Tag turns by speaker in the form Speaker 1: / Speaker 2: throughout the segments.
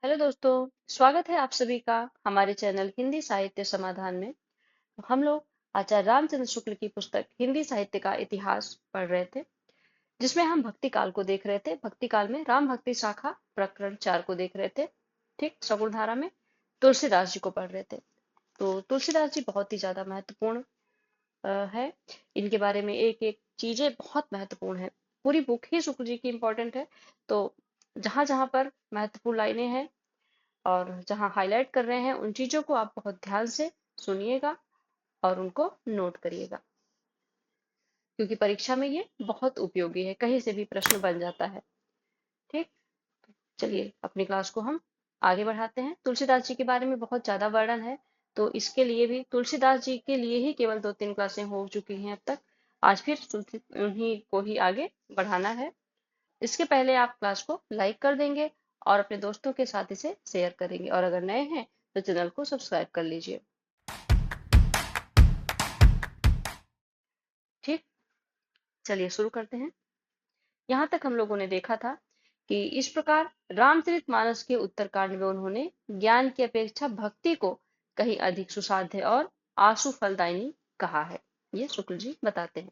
Speaker 1: Hello दोस्तों, स्वागत है आप सभी का हमारे चैनल हिंदी साहित्य समाधान में। हम लोग आचार्य रामचंद्र शुक्ल की पुस्तक हिंदी साहित्य का इतिहास पढ़ रहे थे, जिसमें हम भक्ति काल को देख रहे थे। भक्ति काल में राम भक्ति शाखा प्रकरण 4 को देख रहे थे। ठीक, सगुणधारा में तुलसीदास जी को पढ़ रहे थे। तो तुलसीदास जी बहुत ही ज्यादा महत्वपूर्ण है। इनके बारे में एक एक चीजें बहुत महत्वपूर्ण है। पूरी बुक ही शुक्ल जी की इंपॉर्टेंट है। तो जहां जहां पर महत्वपूर्ण लाइनें हैं और जहां हाईलाइट कर रहे हैं, उन चीजों को आप बहुत ध्यान से सुनिएगा और उनको नोट करिएगा, क्योंकि परीक्षा में ये बहुत उपयोगी है, कहीं से भी प्रश्न बन जाता है। ठीक, चलिए अपनी क्लास को हम आगे बढ़ाते हैं। तुलसीदास जी के बारे में बहुत ज्यादा वर्णन है, तो इसके लिए भी तुलसीदास जी के लिए ही केवल 2-3 क्लासें हो चुकी हैं अब तक। आज फिर उन्हीं को ही आगे बढ़ाना है। इसके पहले आप क्लास को लाइक कर देंगे और अपने दोस्तों के साथ इसे शेयर करेंगे, और अगर नए हैं तो चैनल को सब्सक्राइब कर लीजिए। ठीक, चलिए शुरू करते हैं। यहाँ तक हम लोगों ने देखा था कि इस प्रकार रामचरितमानस के उत्तरकांड में उन्होंने ज्ञान की अपेक्षा भक्ति को कहीं अधिक सुसाध्य और आशु फलदायिनी कहा है। ये शुक्ल जी बताते हैं।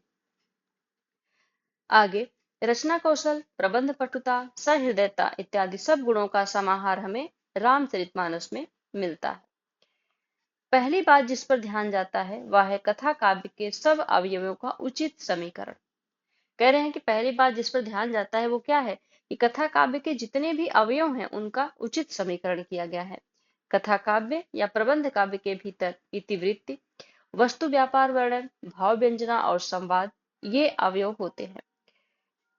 Speaker 1: आगे रचना कौशल, प्रबंध पटुता, सहृदयता इत्यादि सब गुणों का समाहार हमें रामचरितमानस में मिलता है। पहली बात जिस पर ध्यान जाता है वह है कथा काव्य के सब अवयवों का उचित समीकरण। कह रहे हैं कि पहली बात जिस पर ध्यान जाता है वो क्या है कि कथा काव्य के जितने भी अवयव हैं उनका उचित समीकरण किया गया है। कथा काव्य या प्रबंध काव्य के भीतर इतिवृत्ति, वस्तु व्यापार वर्णन, भाव व्यंजना और संवाद ये अवयव होते हैं।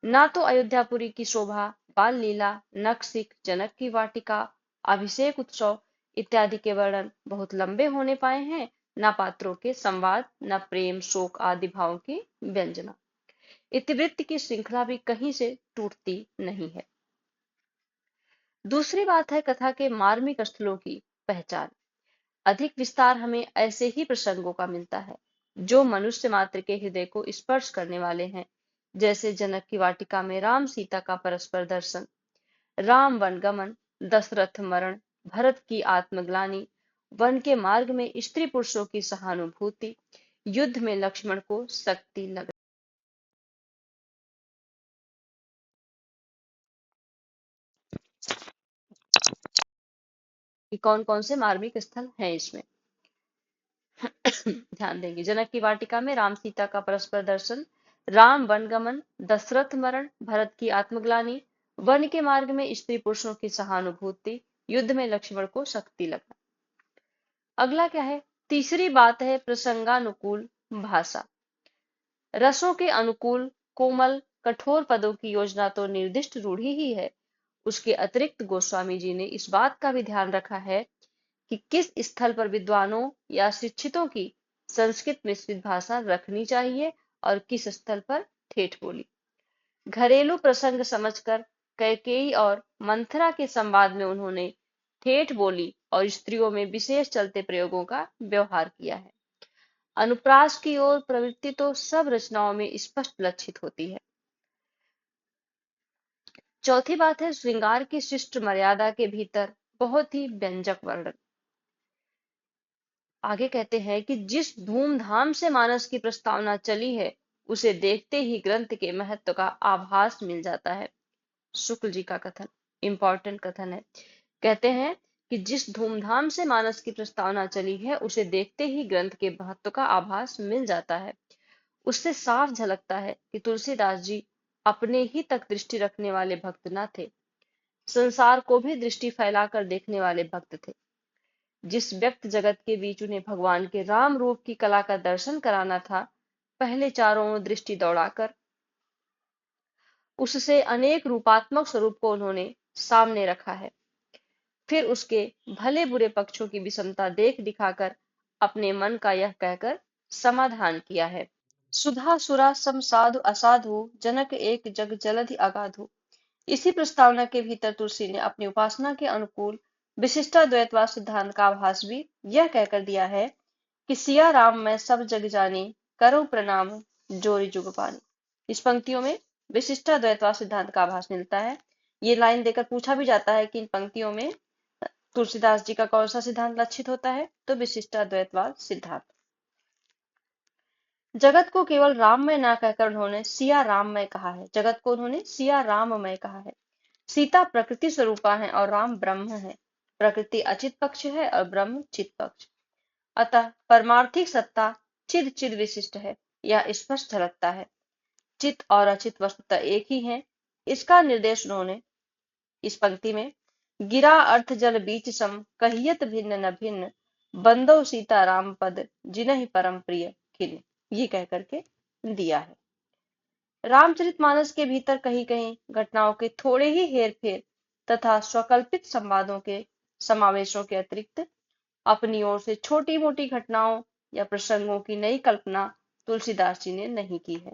Speaker 1: ना तो अयोध्यापुरी की शोभा, बाल लीला, नखशिख, जनक की वाटिका, अभिषेक उत्सव इत्यादि के वर्णन बहुत लंबे होने पाए हैं, न पात्रों के संवाद, न प्रेम शोक आदि भावों की व्यंजना। इतिवृत्त की श्रृंखला भी कहीं से टूटती नहीं है। दूसरी बात है कथा के मार्मिक स्थलों की पहचान। अधिक विस्तार हमें ऐसे ही प्रसंगों का मिलता है जो मनुष्य मात्र के हृदय को स्पर्श करने वाले हैं, जैसे जनक की वाटिका में राम सीता का परस्पर दर्शन, राम वनगमन, दशरथ मरण, भरत की आत्मग्लानि, वन के मार्ग में स्त्री पुरुषों की सहानुभूति, युद्ध में लक्ष्मण को शक्ति लग कि कौन कौन से मार्मिक स्थल हैं इसमें। ध्यान देंगे, जनक की वाटिका में राम सीता का परस्पर दर्शन, राम वनगमन, दशरथ मरण, भरत की आत्मग्लानि, वन के मार्ग में स्त्री पुरुषों की सहानुभूति, युद्ध में लक्ष्मण को शक्ति लगना। अगला क्या है, तीसरी बात है प्रसंगानुकूल भाषा। रसों के अनुकूल कोमल कठोर पदों की योजना तो निर्दिष्ट रूढ़ी ही है, उसके अतिरिक्त गोस्वामी जी ने इस बात का भी ध्यान रखा है कि किस स्थल पर विद्वानों या शिक्षितों की संस्कृत मिश्रित भाषा रखनी चाहिए और किस स्थल पर ठेठ बोली। घरेलू प्रसंग समझकर कैकेयी और मंथरा के संवाद में उन्होंने ठेठ बोली और स्त्रियों में विशेष चलते प्रयोगों का व्यवहार किया है। अनुप्रास की ओर प्रवृत्ति तो सब रचनाओं में स्पष्ट लक्षित होती है। चौथी बात है श्रृंगार की शिष्ट मर्यादा के भीतर बहुत ही व्यंजक वर्णन। आगे कहते हैं कि जिस धूमधाम से मानस की प्रस्तावना चली है उसे देखते ही ग्रंथ के महत्व का आभास मिल जाता है। शुक्ल जी का कथन इंपॉर्टेंट कथन है। कहते हैं कि जिस धूमधाम से मानस की प्रस्तावना चली है उसे देखते ही ग्रंथ के महत्व का आभास मिल जाता है। उससे साफ झलकता है कि तुलसीदास जी अपने ही तक दृष्टि रखने वाले भक्त न थे, संसार को भी दृष्टि फैलाकर देखने वाले भक्त थे। जिस व्यक्त जगत के बीच उन्हें भगवान के राम रूप की कला का दर्शन कराना था, पहले चारों ओर दृष्टि दौड़ाकर उससे अनेक रूपात्मक स्वरूप को उन्होंने सामने रखा है। फिर उसके भले बुरे पक्षों की विषमता देख दिखाकर अपने मन का यह कहकर समाधान किया है। सुधा सुरा सम साधु असाधु, जनक एक जग जलधि अगाधु। इसी प्रस्तावना के भीतर तुलसी ने अपनी उपासना के अनुकूल विशिष्टाद्वैतवाद सिद्धांत का आभास भी यह कहकर दिया है कि सिया राम मैं सब जग जानी, करो प्रणाम जोरी जुग पानी। इस पंक्तियों में विशिष्टाद्वैतवाद सिद्धांत का आभास मिलता है। ये लाइन देकर पूछा भी जाता है कि इन पंक्तियों में तुलसीदास जी का कौन सा सिद्धांत लक्षित होता है? तो विशिष्टाद्वैतवाद सिद्धांत। जगत को केवल राममय ना कहकर उन्होंने सिया राममय कहा है। जगत को उन्होंने सिया राममय कहा है। सीता प्रकृति स्वरूपा है और राम ब्रह्म है। प्रकृति अचित पक्ष है और ब्रह्म चित पक्ष। अतः परमार्थिक सत्ता चिद चिद विशिष्ट है, यह स्पष्ट झलकता है। चित और अचित वस्तुतः एक ही है। इसका निर्देश उन्होंने इस पंक्ति में गिरा अर्थ जल बीच सम कहियत भिन्न न भिन्न बंदो सीता राम पद जिन्हि परम प्रिय खिन, ये कह करके दिया है। रामचरितमानस के भीतर कहीं कहीं घटनाओं के थोड़े ही हेर फेर तथा स्वकल्पित संवादों के समावेशों के अतिरिक्त अपनी ओर से छोटी मोटी घटनाओं या प्रसंगों की नई कल्पना तुलसीदास जी ने नहीं की है।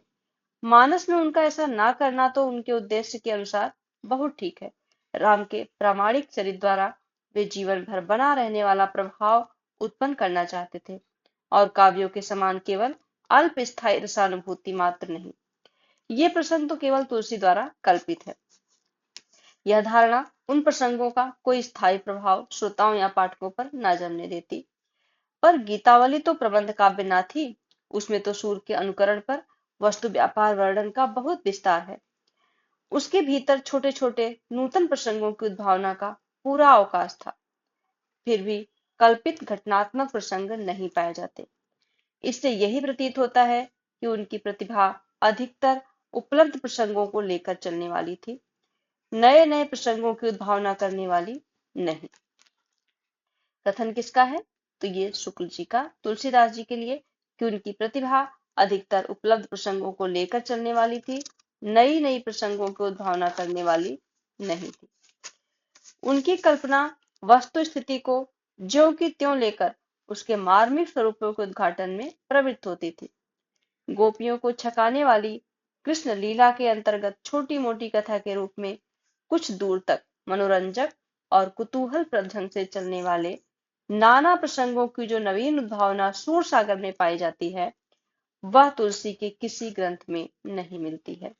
Speaker 1: मानस में उनका ऐसा ना करना तो उनके उद्देश्य के अनुसार बहुत ठीक है। राम के प्रामाणिक चरित्र द्वारा वे जीवन भर बना रहने वाला प्रभाव उत्पन्न करना चाहते थे और काव्यों के समान केवल अल्प स्थायी रसानुभूति मात्र नहीं। ये प्रसंग तो केवल तुलसी द्वारा कल्पित है। यह धारणा उन प्रसंगों का कोई स्थायी प्रभाव श्रोताओं या पाठकों पर न जमने देती। पर गीतावली तो प्रबंध काव्य न थी, उसमें तो सूर के अनुकरण पर वस्तु व्यापार वर्णन का बहुत विस्तार है। उसके भीतर छोटे छोटे नूतन प्रसंगों की उद्भावना का पूरा अवकाश था। फिर भी कल्पित घटनात्मक प्रसंग नहीं पाए जाते। इससे यही प्रतीत होता है कि उनकी प्रतिभा अधिकतर उपलब्ध प्रसंगों को लेकर चलने वाली थी, नए नए प्रसंगों की उद्भावना करने वाली नहीं। कथन किसका है? तो ये शुक्ल जी का तुलसीदास जी के लिए कि उनकी प्रतिभा अधिकतर उपलब्ध प्रसंगों को लेकर चलने वाली थी, नई नई प्रसंगों की उद्भावना करने वाली नहीं थी। उनकी कल्पना वस्तु स्थिति को ज्यों की त्यों लेकर उसके मार्मिक स्वरूपों के उद्घाटन में प्रवृत्त होती थी। गोपियों को छकाने वाली कृष्ण लीला के अंतर्गत छोटी मोटी कथा के रूप में कुछ दूर तक मनोरंजक और कुतूहलप्रद ढंग से चलने वाले नाना प्रसंगों की जो नवीन उद्भावना सूर सागर में पाई जाती है, वह तुलसी के किसी ग्रंथ में नहीं मिलती है।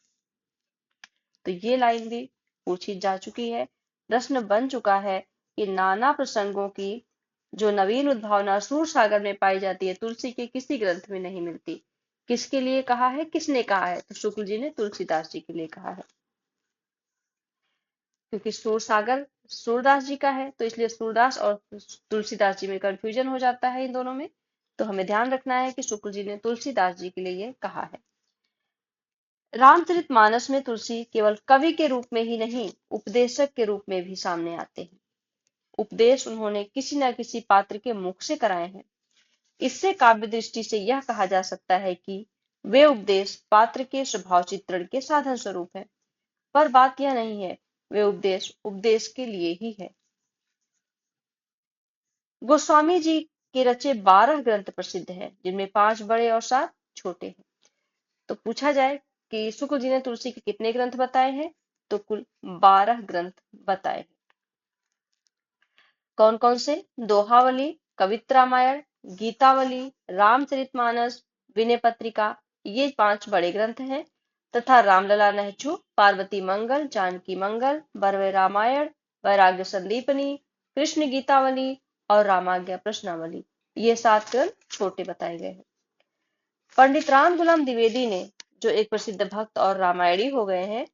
Speaker 1: तो ये लाइन भी पूछी जा चुकी है, प्रश्न बन चुका है कि नाना प्रसंगों की जो नवीन उद्भावना सूर सागर में पाई जाती है, तुलसी के किसी ग्रंथ में नहीं मिलती। किसके लिए कहा है, किसने कहा है? तो शुक्ल जी ने तुलसीदास जी के लिए कहा है। क्योंकि सूर सागर सूरदास जी का है, तो इसलिए सूरदास और तुलसीदास जी में कंफ्यूजन हो जाता है इन दोनों में। तो हमें ध्यान रखना है कि शुक्ल जी ने तुलसीदास जी के लिए ये कहा है। रामचरितमानस में तुलसी केवल कवि के रूप में ही नहीं, उपदेशक के रूप में भी सामने आते हैं। उपदेश उन्होंने किसी न किसी पात्र के मुख से कराए हैं। इससे काव्य दृष्टि से यह कहा जा सकता है कि वे उपदेश पात्र के स्वभाव चित्रण के साधन स्वरूप है। पर बात यह नहीं है, वे उपदेश उपदेश के लिए ही है। गोस्वामी जी के रचे 12 ग्रंथ प्रसिद्ध हैं, जिनमें 5 बड़े और 7 छोटे हैं। तो पूछा जाए कि शुक्ल जी ने तुलसी के कितने ग्रंथ बताए हैं, तो कुल 12 ग्रंथ बताए हैं। कौन कौन से? दोहावली, कवित्र रामायण, गीतावली, रामचरितमानस, विनय पत्रिका, ये 5 बड़े ग्रंथ हैं। तथा रामलला नहचु, पार्वती मंगल, जानकी मंगल, बरवे रामायण, वैराग्य संदीपनी, कृष्ण गीतावली और रामाज्ञा प्रश्नावली, ये 7 ग्रंथ छोटे बताए गए हैं। पंडित राम गुलाम द्विवेदी ने, जो एक प्रसिद्ध भक्त और रामायणी हो गए हैं,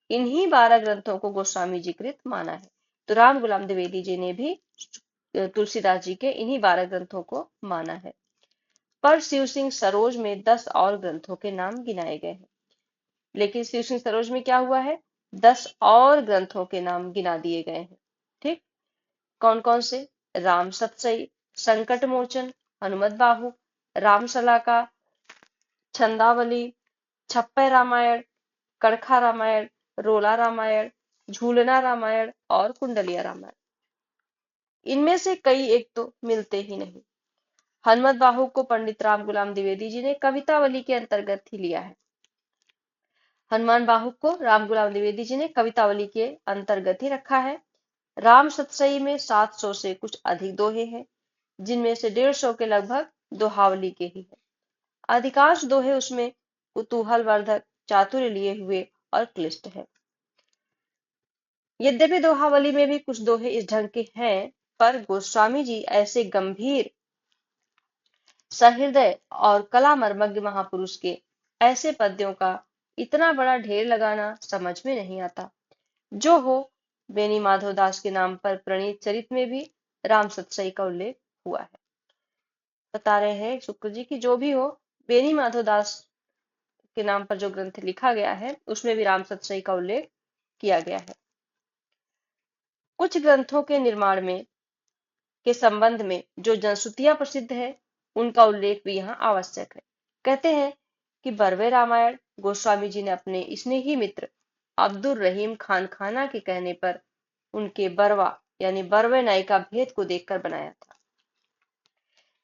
Speaker 1: इन्हीं 12 ग्रंथों को गोस्वामी जी कृत माना है। तो राम गुलाम द्विवेदी जी ने भी तुलसीदास जी के इन्हीं 12 ग्रंथों को माना है। पर शिव सिंह सरोज में 10 और ग्रंथों के नाम गिनाए गए हैं। लेकिन शिव सिंह सरोज में क्या हुआ है, 10 और ग्रंथों के नाम गिना दिए गए हैं। ठीक, कौन कौन से? राम सतसई, संकट मोचन, हनुमत बाहु, रामसला का, छंदावली, छप्पय रामायण, कड़खा रामायण, रोला रामायण, झूलना रामायण और कुंडलिया रामायण। इनमें से कई एक तो मिलते ही नहीं। हनुमत बाहु को पंडित राम गुलाम द्विवेदी जी ने कवितावली के अंतर्गत ही लिया है। हनुमान बाहु को राम गुलाम द्विवेदी जी ने कवितावली के अंतर्गत ही रखा है। राम सतसई में 700 से कुछ अधिक दोहे हैं, जिनमें से 150 के लगभग दोहावली के ही है। अधिकांश दोहे उसमें कुतूहलवर्धक, चातुर्य लिए हुए और क्लिष्ट है। यद्यपि दोहावली में भी कुछ दोहे इस ढंग के हैं पर गोस्वामी जी ऐसे गंभीर, सहृदय और कला मर्मज्ञ महापुरुष के ऐसे पद्यों का इतना बड़ा ढेर लगाना समझ में नहीं आता। जो हो, बेनी माधव दास के नाम पर प्रणीत चरित में भी राम सतसई का उल्लेख हुआ है। बता रहे हैं शुक्ल जी की जो भी हो, बेनी माधव दास के नाम पर जो ग्रंथ लिखा गया है उसमें भी राम सतसई का उल्लेख किया गया है। कुछ ग्रंथों के निर्माण में के संबंध में जो जनश्रुतियां प्रसिद्ध है उनका उल्लेख भी यहाँ आवश्यक है। कहते हैं कि बरवे रामायण गोस्वामी जी ने अपने स्नेही मित्र अब्दुल रहीम खान खाना के कहने पर उनके बरवा यानी बरवे नाई का भेद को देखकर बनाया था।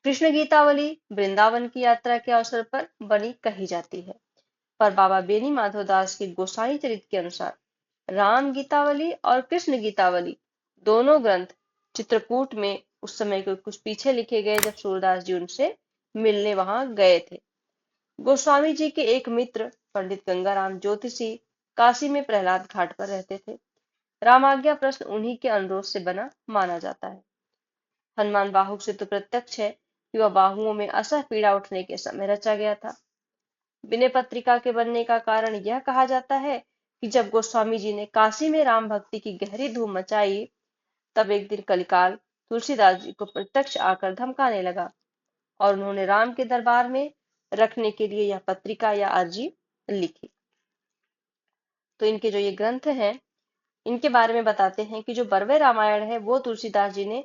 Speaker 1: कृष्ण गीतावली वृंदावन की यात्रा के अवसर पर बनी कही जाती है, पर बाबा बेनी माधव दास के गोसाई चरित के अनुसार राम गीतावली और कृष्ण गीतावली दोनों ग्रंथ चित्रकूट में उस समय के कुछ पीछे लिखे गए जब सूरदास जी उनसे मिलने वहां गए थे। गोस्वामी जी के एक मित्र पंडित गंगाराम ज्योतिषी काशी में प्रहलाद घाट पर रहते थे। रामाज्ञा प्रश्न उन्हीं के अनुरोध से बना माना जाता है। हनुमान बाहुक से तो प्रत्यक्ष है कि वह बाहुओं में असह पीड़ा उठने के समय रचा गया था। विनय पत्रिका के बनने का कारण यह कहा जाता है कि जब गोस्वामी जी ने काशी में राम भक्ति की गहरी धूम मचाई, तब एक दिन कलिकाल तुलसीदास जी को प्रत्यक्ष आकर धमकाने लगा और उन्होंने राम के दरबार में रखने के लिए यह पत्रिका या अर्जी लिखी। तो इनके जो ये ग्रंथ हैं, इनके बारे में बताते हैं कि जो बरवे रामायण है वो तुलसीदास जी ने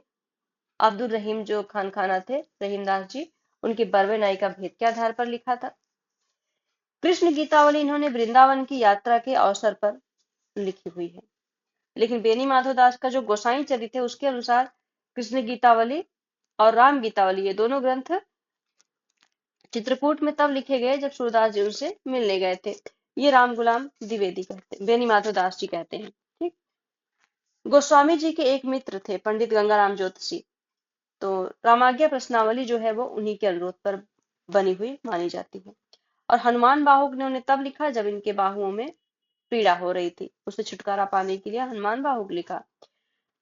Speaker 1: अब्दुल रहीम जो खान खाना थे, रहीमदास जी, उनके बरवे नाई का भेद के आधार पर लिखा था। कृष्ण गीतावली इन्होंने वृंदावन की यात्रा के अवसर पर लिखी हुई है। लेकिन बेनी माधव दास का जो गोसाई चरित है उसके अनुसार कृष्ण गीतावली और राम गीतावली ये दोनों ग्रंथ चित्रकूट में तब लिखे गए जब सूरदास जी उनसे मिलने गए थे। ये राम गुलाम द्विवेदी कहते हैं, बेनी माधव दास जी कहते हैं। ठीक। गोस्वामी जी के एक मित्र थे पंडित गंगाराम ज्योतिषी, तो रामाज्ञा प्रश्नावली जो है वो उन्हीं के अनुरोध पर बनी हुई मानी जाती है। और हनुमान बाहुक ने उन्हें तब लिखा जब इनके बाहुओं में पीड़ा हो रही थी, उससे छुटकारा पाने के लिए हनुमान बाहुक लिखा।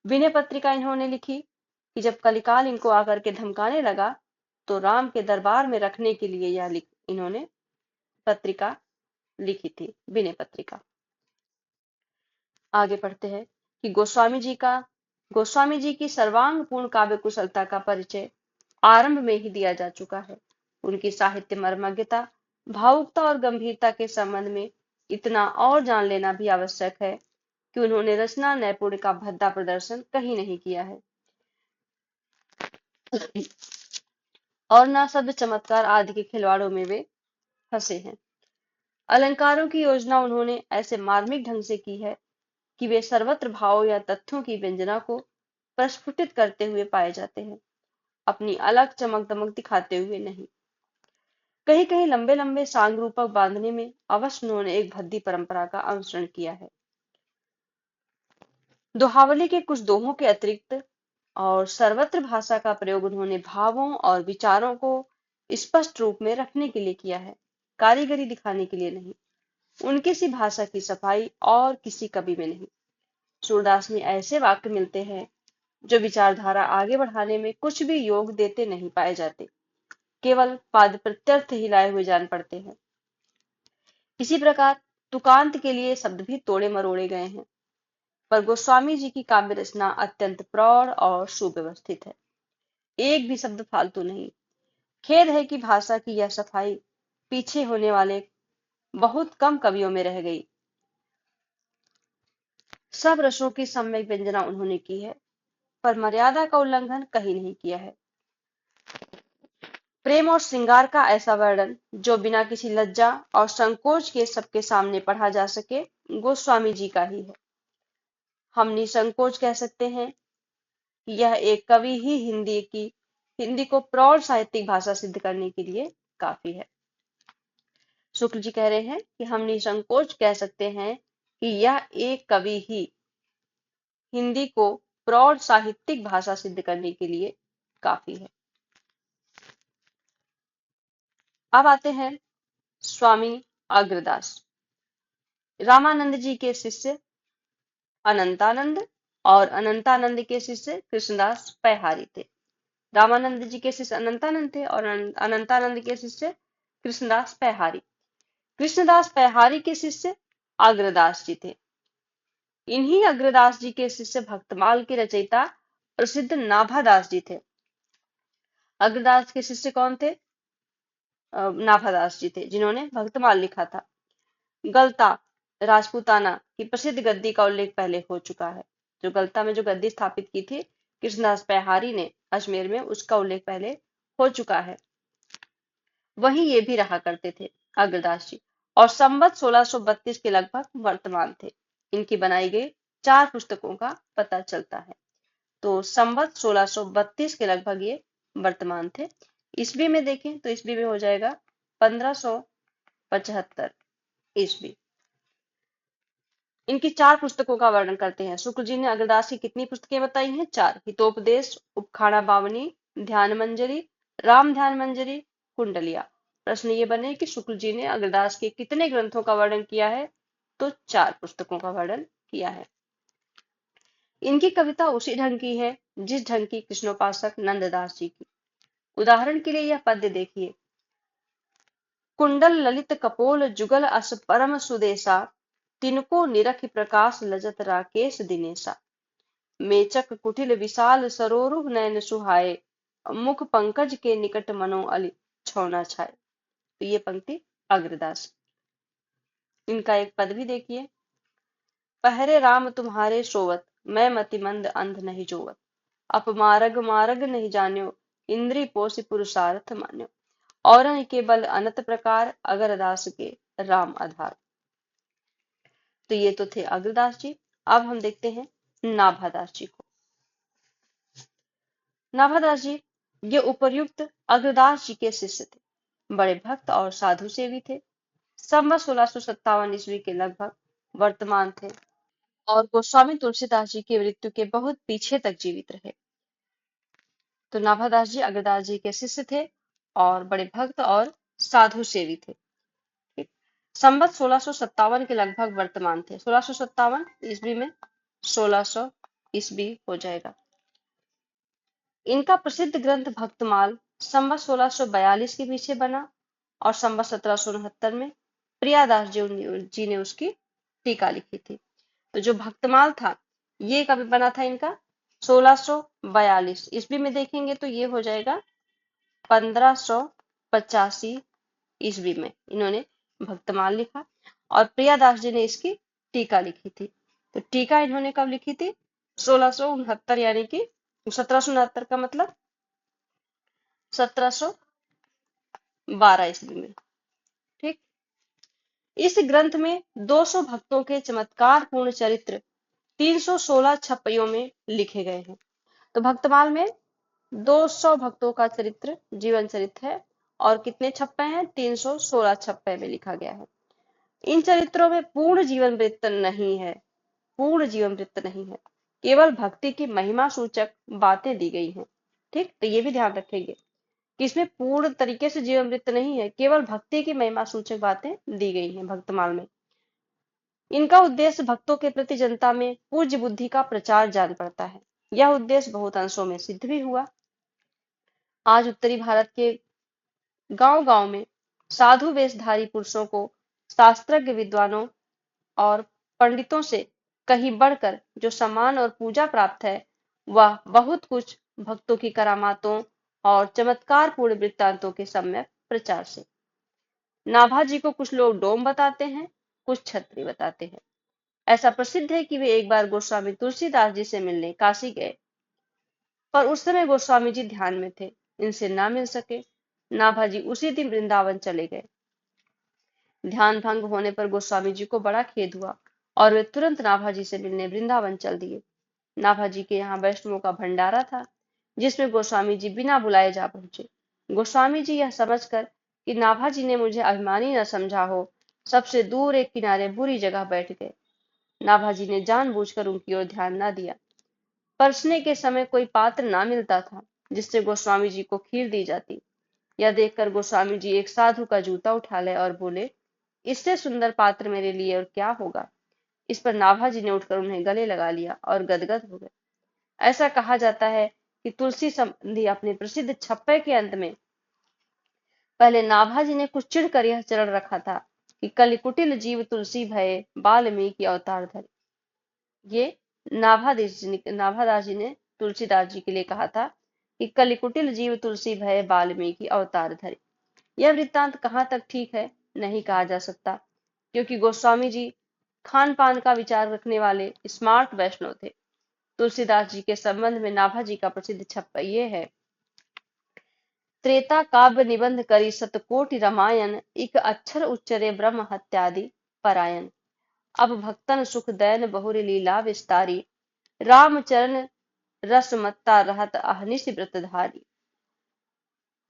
Speaker 1: विनय पत्रिका इन्होंने लिखी कि जब कलिकाल इनको आकर के धमकाने लगा तो राम के दरबार में रखने के लिए यह इन्होंने पत्रिका लिखी थी, विनय पत्रिका। आगे पढ़ते हैं कि गोस्वामी जी की सर्वांग पूर्ण काव्य कुशलता का परिचय आरंभ में ही दिया जा चुका है। उनकी साहित्य मर्मज्ञता, भावुकता और गंभीरता के संबंध में इतना और जान लेना भी आवश्यक है कि उन्होंने रचना नैपुण्य का भद्दा प्रदर्शन कहीं नहीं किया है और न शब्द चमत्कार आदि के खिलवाड़ों में वे फंसे हैं। अलंकारों की योजना उन्होंने ऐसे मार्मिक ढंग से की है कि वे सर्वत्र भाव या तथ्यों की व्यंजना को प्रस्फुटित करते हुए पाए जाते हैं, अपनी अलग चमक दमक दिखाते हुए नहीं। कहीं कहीं लंबे लंबे सांग रूपक बांधने में अवश्य उन्होंने एक भद्दी परंपरा का अनुसरण किया है। दोहावली के कुछ दोहों के अतिरिक्त और सर्वत्र भाषा का प्रयोग उन्होंने भावों और विचारों को स्पष्ट रूप में रखने के लिए किया है, कारीगरी दिखाने के लिए नहीं। उनकी सी भाषा की सफाई और किसी कवि में नहीं। सूरदास में ऐसे वाक्य मिलते हैं जो विचारधारा आगे बढ़ाने में कुछ भी योग देते नहीं पाए जाते, केवल पाद प्रत्यर्थ ही लाए हुए जान पड़ते हैं। इसी प्रकार तुकांत के लिए शब्द भी तोड़े मरोड़े गए हैं, पर गोस्वामी जी की काव्य रचना अत्यंत प्रौढ़ और सुव्यवस्थित है, एक भी शब्द फालतू नहीं। खेद है कि भाषा की यह सफाई पीछे होने वाले बहुत कम कवियों में रह गई। सब रसों की सम्यक व्यंजना उन्होंने की है, पर मर्यादा का उल्लंघन कहीं नहीं किया है। प्रेम और श्रृंगार का ऐसा वर्णन जो बिना किसी लज्जा और संकोच के सबके सामने पढ़ा जा सके, गोस्वामी जी का ही है। हम निसंकोच कह सकते हैं कि यह एक कवि ही हिंदी को प्रौढ़ साहित्यिक भाषा सिद्ध करने के लिए काफी है। शुक्ल जी कह रहे हैं कि हम निसंकोच कह सकते हैं कि यह एक कवि ही हिंदी को प्रौढ़ साहित्यिक भाषा सिद्ध करने के लिए काफी है। अब आते हैं स्वामी अग्रदास, रामानंद जी के शिष्य अनंतानंद और अनंतानंद के शिष्य कृष्णदास पैहारी थे। रामानंद जी के शिष्य अनंतानंद थे और अनंतानंद के शिष्य कृष्णदास पैहारी। कृष्णदास पैहारी के शिष्य अग्रदास जी थे। इन्हीं अग्रदास जी के शिष्य भक्तमाल के रचयिता प्रसिद्ध नाभादास जी थे। अग्रदास के शिष्य कौन थे? नाभादास जी थे, जिन्होंने भक्तमाल लिखा था। गलता राजपूताना की प्रसिद्ध गद्दी का उल्लेख पहले हो चुका है। जो गलता में जो गद्दी स्थापित की थी कृष्णदास पैहारी ने अजमेर में, उसका उल्लेख पहले हो चुका है। वहीं ये भी रहा करते थे अग्रदास जी, और संवत 1632 के लगभग वर्तमान थे। इनकी बनाई गई 4 पुस्तकों का पता चलता है। तो संवत 1632 के लगभग ये वर्तमान थे। ईस्वी में देखें तो ईस्वी में हो जाएगा 1575 ईस्वी। इनकी 4 पुस्तकों का वर्णन करते हैं। शुक्ल जी ने अग्रदास की कितनी पुस्तकें बताई हैं? 4। हितोपदेश, उपखाड़ा बावनी, ध्यान मंजरी, राम ध्यान मंजरी, कुंडलिया। प्रश्न ये बने कि शुक्ल जी ने अग्रदास के कितने ग्रंथों का वर्णन किया है? तो 4 पुस्तकों का वर्णन किया है। इनकी कविता उसी ढंग की है जिस ढंग की कृष्णोपासक नंददास जी की। उदाहरण के लिए यह पद्य देखिए। कुंडल ललित कपोल जुगल अस परम सुदेशा, तिनको निरखि प्रकाश लजत राकेश दिनेशा। मेचक कुटिल विशाल सरोरुह नयन सुहाए, मुख पंकज के निकट मनो अली छौना छाए। तो ये पंक्ति अग्रदास। इनका एक पद भी देखिए। पहरे राम तुम्हारे सोवत, मैं मतिमंद अंध नहीं जोवत। अपमारग मारग नहीं जान्यो, इंद्री पोषि पुरुषार्थ मान्यो। औरन के बल अनत प्रकार, अगरदास के राम आधार। तो ये तो थे अग्रदास जी। अब हम देखते हैं नाभादास जी को। नाभादास जी ये उपर्युक्त अग्रदास जी के शिष्य थे, बड़े भक्त और साधु सेवी थे। संवत 1657 ईस्वी के लगभग वर्तमान थे और गोस्वामी तुलसीदास जी की मृत्यु के बहुत पीछे तक जीवित रहे। तो नाभादास जी अग्रदास जी के शिष्य थे और बड़े भक्त और साधु सेवी थे। ठीक। संवत 1657 के लगभग वर्तमान थे। 1657 ईस्वी में 1600 ईस्वी हो जाएगा। इनका प्रसिद्ध ग्रंथ भक्तमाल संवत 1642 के पीछे बना और संवत 1769 में प्रियादास जी ने उसकी टीका लिखी थी। तो जो भक्तमाल था ये कभी बना था इनका 1642 ईस्वी में। देखेंगे तो ये हो जाएगा 1585 ईस्वी में इन्होंने भक्तमाल लिखा और प्रियादास जी ने इसकी टीका लिखी थी। तो टीका इन्होंने कब लिखी थी? 1669, यानी कि 1769 का मतलब 1712 ईस्वी में। ठीक। इस ग्रंथ में 200 भक्तों के चमत्कार पूर्ण चरित्र 316 छप्पइयों में लिखे गए हैं। तो भक्तमाल में 200 भक्तों का चरित्र, जीवन चरित्र है और कितने छप्पे हैं? 316 छप्पे में लिखा गया है। इन चरित्रों में पूर्ण जीवन वृत्त नहीं है, पूर्ण जीवन वृत्त नहीं है, केवल भक्ति की महिमा सूचक बातें दी गई हैं। ठीक। तो ये भी ध्यान रखेंगे कि इसमें पूर्ण तरीके से जीवन वृत्त नहीं है, केवल भक्ति की महिमा सूचक बातें दी गई हैं भक्तमाल में। इनका उद्देश्य भक्तों के प्रति जनता में पूज्य बुद्धि का प्रचार जान पड़ता है। यह उद्देश्य बहुत अंशों में सिद्ध भी हुआ। आज उत्तरी भारत के गांव-गांव में साधु वेशधारी पुरुषों को शास्त्रज्ञ विद्वानों और पंडितों से कहीं बढ़कर जो सम्मान और पूजा प्राप्त है, वह बहुत कुछ भक्तों की करामातों और चमत्कार पूर्ण वृत्तांतों के सम्यक प्रचार से। नाभाजी को कुछ लोग डोम बताते हैं, कुछ छत्री बताते हैं। ऐसा प्रसिद्ध है कि वे एक बार गोस्वामी तुलसीदास जी से मिलने काशी गए, पर उस समय गोस्वामी जी ध्यान में थे, इनसे ना मिल सके। नाभाजी उसी दिन वृंदावन चले गए। ध्यान भंग होने पर गोस्वामी जी को बड़ा खेद हुआ और वे तुरंत नाभाजी से मिलने वृंदावन चल दिए। नाभाजी के यहाँ वैष्णवों का भंडारा था, जिसमें गोस्वामी जी बिना बुलाए जा पहुंचे। गोस्वामी जी यह समझकर कि नाभाजी ने मुझे अभिमानी न समझा हो, सबसे दूर एक किनारे बुरी जगह बैठ गए। नाभाजी ने जानबूझकर उनकी ओर ध्यान न दिया। परसने के समय कोई पात्र ना मिलता था जिससे गोस्वामी जी को खीर दी जाती। यह देखकर गोस्वामी जी एक साधु का जूता उठा ले और बोले, इससे सुंदर पात्र मेरे लिए और क्या होगा। इस पर नाभाजी ने उठकर उन्हें गले लगा लिया और गदगद हो गए। ऐसा कहा जाता है कि तुलसी संबंधी अपने प्रसिद्ध छप्पे के अंत में पहले नाभाजी ने कुछ चिढ़कर यह चरण रखा था कि कलिकुटिल जीव तुलसी भये वाल्मीकि अवतार धरे। ये नाभादास जी ने तुलसीदास जी के लिए कहा था कि कलिकुटिल जीव तुलसी भये वाल्मीकि अवतार धरे। यह वृत्तांत कहाँ तक ठीक है नहीं कहा जा सकता, क्योंकि गोस्वामी जी खान पान का विचार रखने वाले स्मार्ट वैष्णव थे। तुलसीदास जी के संबंध में नाभाजी का प्रसिद्ध छप्पा ये है: त्रेता काव्य निबंध करी सतकोटि रामायण, इक अक्षर उच्चरे ब्रह्म हत्यादि परायण। अब भक्तन सुख दैन बहुरी लीला विस्तारी, रामचरण रस मत्ता रहत अहनिश व्रतधारी।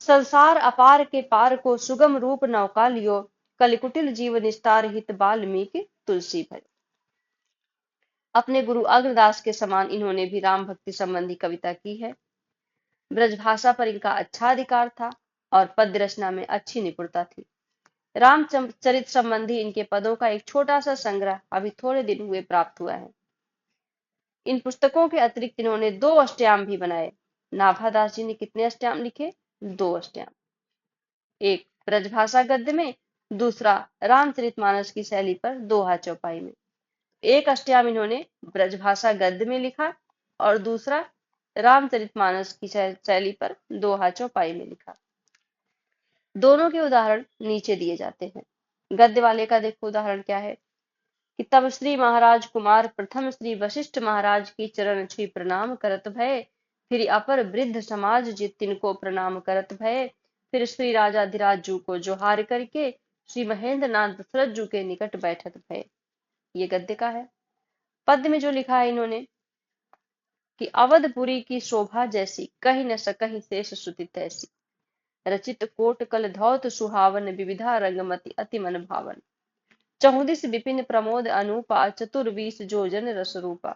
Speaker 1: संसार अपार के पार को सुगम रूप नौका लियो, कलिकुटिल जीव निस्तार हित वाल्मीकि तुलसी भय। अपने गुरु अग्रदास के समान इन्होंने भी राम भक्ति संबंधी कविता की है। ब्रजभाषा पर इनका अच्छा अधिकार था और पद्य रचना में अच्छी निपुणता थी। रामचरित संबंधी इनके पदों का एक छोटा सा संग्रह अभी थोड़े दिन हुए प्राप्त हुआ है। इन पुस्तकों के अतिरिक्त इन्होंने 2 अष्टयाम भी बनाए। नाभादास जी ने कितने अष्टयाम लिखे? 2 अष्टयाम, एक ब्रजभाषा गद्य में, दूसरा रामचरितमानस की शैली पर दोहा चौपाई में। एक अष्टयाम इन्होंने ब्रजभाषा गद्य में लिखा और दूसरा रामचरितमानस की शैली पर दोहा चौपाई में लिखा। दोनों के उदाहरण नीचे दिए जाते हैं। गद्य वाले का देखो उदाहरण क्या है कि तब श्री महाराज कुमार प्रथम श्री वशिष्ठ महाराज की चरण छुई प्रणाम करत भय, फिर अपर वृद्ध समाज जित तिनको प्रणाम करत भय, फिर श्री राजाधिराज जू को जोहार करके श्री महेंद्र नाथ दशरथ जू के निकट बैठत भय। ये गद्य का है। पद्य में जो लिखा है इन्होंने कि अवधपुरी की शोभा जैसी, कहीं न सकहीं शेष श्रुति तैसी, रचित कोट कल धौत सुहावन, विविधा रंगमति अति मन भावन, चहुदिस विपिन प्रमोद अनूपा, चतुर्वीस जोजन रस रूपा,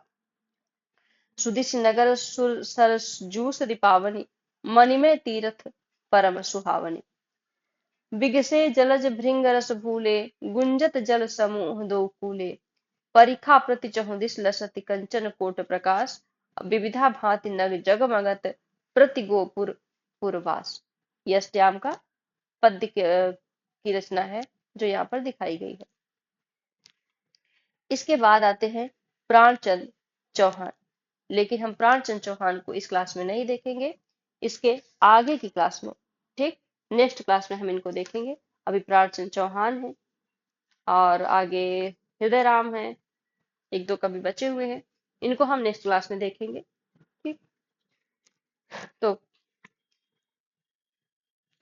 Speaker 1: सुदिस नगर सुर सरस जूस रिपावनी, मणिमय तीरथ परम सुहावनी। बिगसे जलज भृंग रस भूले, गुंजत जल समूह दो कूले, परिखा प्रति चहुदिस लसति कंचन कोट प्रकाश, विविधा भांति नग जगमगत प्रति गोपुर पुरवास। यह अष्टयाम का पद्य की रचना है जो यहाँ पर दिखाई गई है। इसके बाद आते हैं प्राणचंद चौहान, लेकिन हम प्राणचंद चौहान को इस क्लास में नहीं देखेंगे, इसके आगे की क्लास में, ठीक, नेक्स्ट क्लास में हम इनको देखेंगे। अभी प्राणचंद चौहान है और आगे हृदय राम है, 1-2 कवि बचे हुए हैं, इनको हम नेक्स्ट क्लास में देखेंगे। ठीक, तो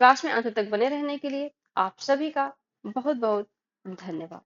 Speaker 1: क्लास में अंत तक बने रहने के लिए आप सभी का बहुत बहुत धन्यवाद।